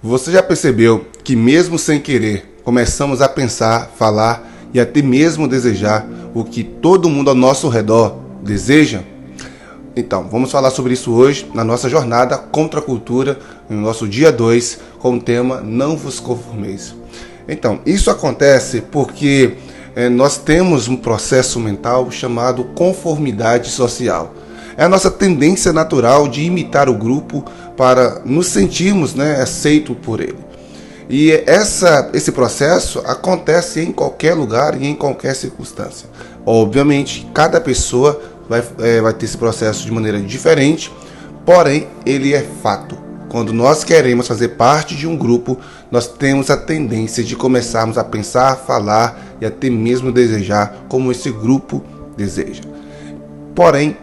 Você já percebeu que mesmo sem querer, começamos a pensar, falar e até mesmo desejar o que todo mundo ao nosso redor deseja? Então, vamos falar sobre isso hoje na nossa jornada contra a cultura, no nosso dia 2, com o tema Não vos conformeis. Então, isso acontece porque nós temos um processo mental chamado conformidade social. É a nossa tendência natural de imitar o grupo para nos sentirmos aceitos por ele. E esse processo acontece em qualquer lugar e em qualquer circunstância. Obviamente, cada pessoa vai ter esse processo de maneira diferente, porém, ele é fato. Quando nós queremos fazer parte de um grupo, nós temos a tendência de começarmos a pensar, falar e até mesmo desejar como esse grupo deseja. Porém,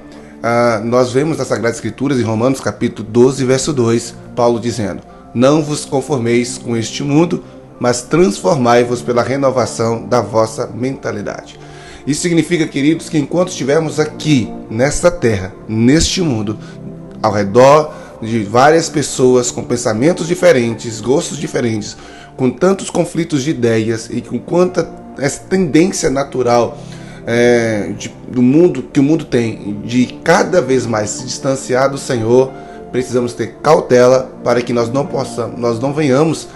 nós vemos nas Sagradas Escrituras, em Romanos capítulo 12, verso 2, Paulo dizendo: não vos conformeis com este mundo, mas transformai-vos pela renovação da vossa mentalidade. Isso significa, queridos, que enquanto estivermos aqui, nesta terra, neste mundo, ao redor de várias pessoas com pensamentos diferentes, gostos diferentes, com tantos conflitos de ideias e com quanta essa tendência natural do mundo que o mundo tem, de cada vez mais se distanciar do Senhor, precisamos ter cautela para que nós não venhamos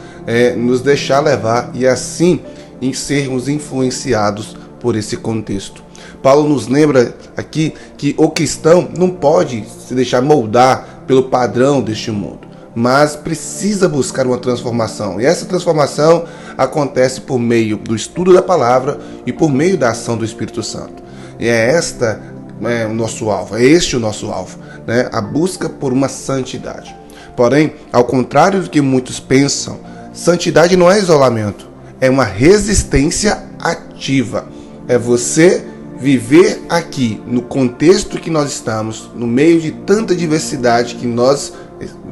nos deixar levar e assim em sermos influenciados por esse contexto. Paulo nos lembra aqui que o cristão não pode se deixar moldar pelo padrão deste mundo, mas precisa buscar uma transformação. E essa transformação acontece por meio do estudo da palavra e por meio da ação do Espírito Santo. E o nosso alvo, este o nosso alvo, a busca por uma santidade. Porém, ao contrário do que muitos pensam, santidade não é isolamento, é uma resistência ativa. É você viver aqui, no contexto que nós estamos, no meio de tanta diversidade que nós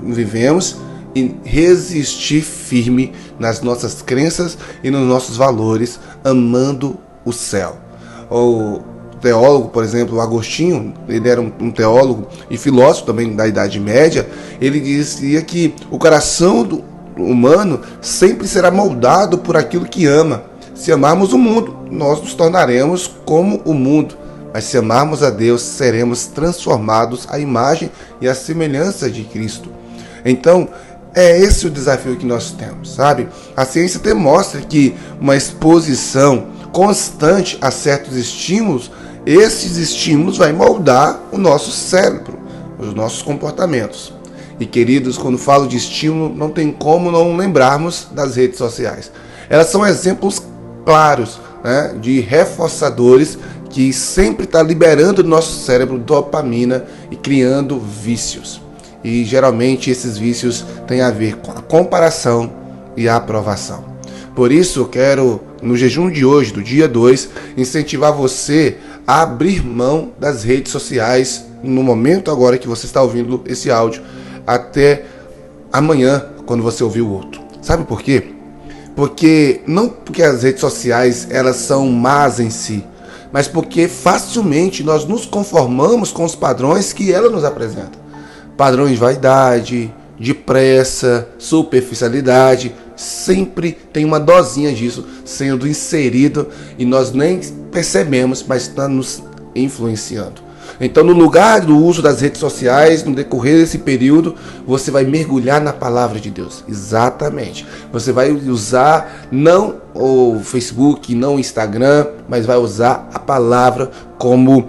vivemos, e resistir firme nas nossas crenças e nos nossos valores, amando o céu. O teólogo, por exemplo, Agostinho, ele era um teólogo e filósofo também da Idade Média. Ele dizia que o coração do humano sempre será moldado por aquilo que ama. Se amarmos o mundo, nós nos tornaremos como o mundo. Mas se amarmos a Deus, seremos transformados à imagem e à semelhança de Cristo. Então, é esse o desafio que nós temos, sabe? A ciência até mostra que uma exposição constante a certos estímulos, esses estímulos vão moldar o nosso cérebro, os nossos comportamentos. E, queridos, quando falo de estímulo, não tem como não lembrarmos das redes sociais. Elas são exemplos claros de reforçadores que sempre está liberando do nosso cérebro dopamina e criando vícios. E geralmente esses vícios têm a ver com a comparação e a aprovação. Por isso eu quero, no jejum de hoje, do dia 2, incentivar você a abrir mão das redes sociais no momento agora que você está ouvindo esse áudio, até amanhã, quando você ouvir o outro. Sabe por quê? Não porque as redes sociais elas são más em si, mas porque facilmente nós nos conformamos com os padrões que ela nos apresenta. Padrões de vaidade, de pressa, superficialidade, sempre tem uma dosinha disso sendo inserido e nós nem percebemos, mas está nos influenciando. Então, no lugar do uso das redes sociais, no decorrer desse período, você vai mergulhar na palavra de Deus. Exatamente. Você vai usar não o Facebook, não o Instagram, mas vai usar a palavra como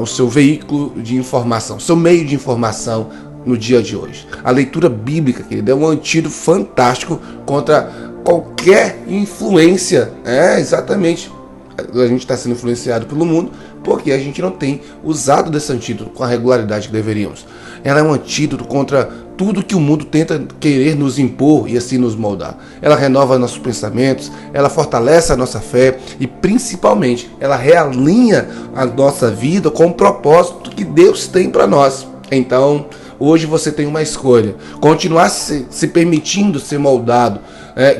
o seu veículo de informação, seu meio de informação no dia de hoje. A leitura bíblica, querido, é um antídoto fantástico contra qualquer influência. Exatamente. A gente está sendo influenciado pelo mundo porque a gente não tem usado desse antídoto com a regularidade que deveríamos. Ela é um antídoto contra tudo que o mundo tenta querer nos impor e assim nos moldar. Ela renova nossos pensamentos, ela fortalece a nossa fé e principalmente ela realinha a nossa vida com o propósito que Deus tem para nós. Então, hoje você tem uma escolha: continuar se permitindo ser moldado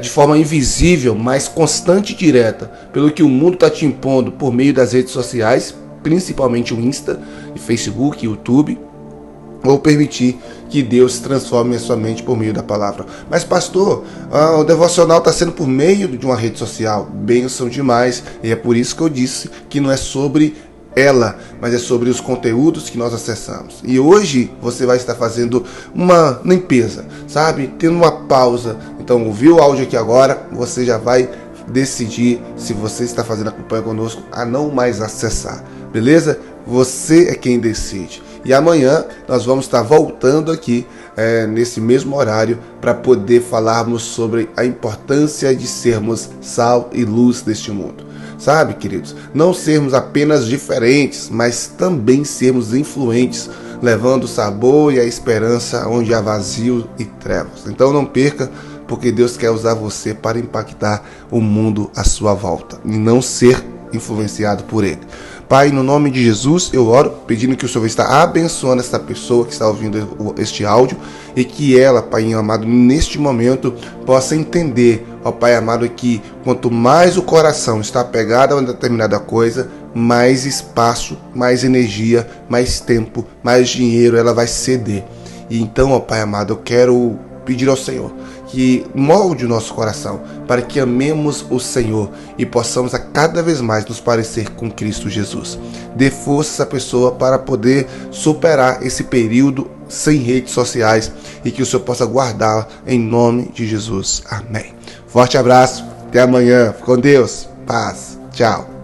de forma invisível, mas constante e direta, pelo que o mundo está te impondo por meio das redes sociais, principalmente o Insta, Facebook, YouTube, ou permitir que Deus transforme a sua mente por meio da palavra. Mas pastor, o devocional está sendo por meio de uma rede social. Bênção demais. E é por isso que eu disse que não é sobre ela, mas é sobre os conteúdos que nós acessamos. E hoje você vai estar fazendo uma limpeza, sabe? Tendo uma pausa. Então, ouviu o áudio aqui agora, você já vai decidir se você está fazendo a campanha conosco a não mais acessar. Beleza? Você é quem decide. E amanhã nós vamos estar voltando aqui nesse mesmo horário para poder falarmos sobre a importância de sermos sal e luz deste mundo. Sabe, queridos, não sermos apenas diferentes, mas também sermos influentes, levando o sabor e a esperança onde há vazio e trevas. Então não perca, porque Deus quer usar você para impactar o mundo à sua volta e não ser influenciado por ele. Pai, no nome de Jesus, eu oro pedindo que o Senhor está abençoando esta pessoa que está ouvindo este áudio e que ela, Pai amado, neste momento possa entender, ó Pai amado, que quanto mais o coração está apegado a uma determinada coisa, mais espaço, mais energia, mais tempo, mais dinheiro ela vai ceder. E então, ó Pai amado, eu quero pedir ao Senhor que molde o nosso coração para que amemos o Senhor e possamos a cada vez mais nos parecer com Cristo Jesus. Dê força a essa pessoa para poder superar esse período sem redes sociais e que o Senhor possa guardá-la em nome de Jesus. Amém. Forte abraço, até amanhã. Fique com Deus. Paz. Tchau.